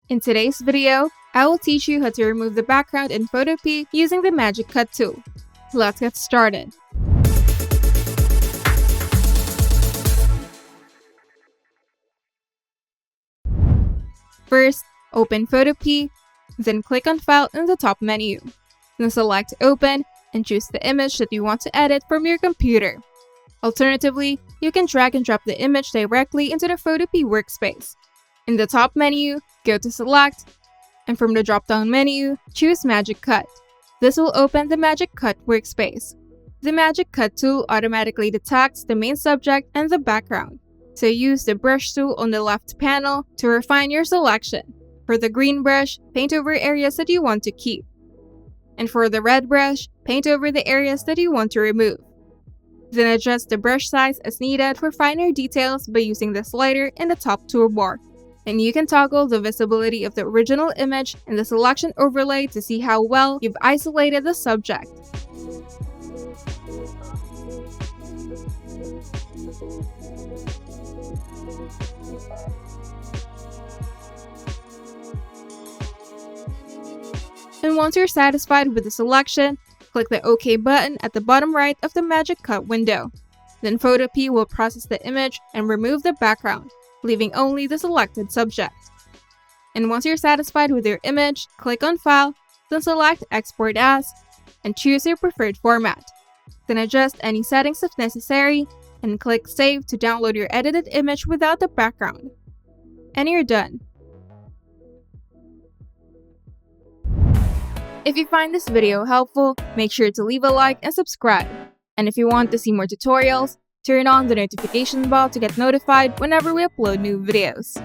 In today's video, I will teach you how to remove the background in Photopea using the Magic Cut tool. Let's get started. First, open Photopea, then click on File in the top menu. Then select Open and choose the image that you want to edit from your computer. Alternatively, you can drag and drop the image directly into the Photopea workspace. In the top menu, go to Select, and from the drop-down menu, choose Magic Cut. This will open the Magic Cut workspace. The Magic Cut tool automatically detects the main subject and the background, so use the brush tool on the left panel to refine your selection. For the green brush, paint over areas that you want to keep. And for the red brush, paint over the areas that you want to remove. Then adjust the brush size as needed for finer details by using the slider in the top toolbar. And you can toggle the visibility of the original image in the selection overlay to see how well you've isolated the subject. And once you're satisfied with the selection, click the OK button at the bottom right of the Magic Cut window. Then Photopea will process the image and remove the background, leaving only the selected subject. And once you're satisfied with your image, click on File, then select Export As, and choose your preferred format. Then adjust any settings if necessary, and click Save to download your edited image without the background. And you're done. If you find this video helpful, make sure to leave a like and subscribe. And if you want to see more tutorials, turn on the notification bell to get notified whenever we upload new videos.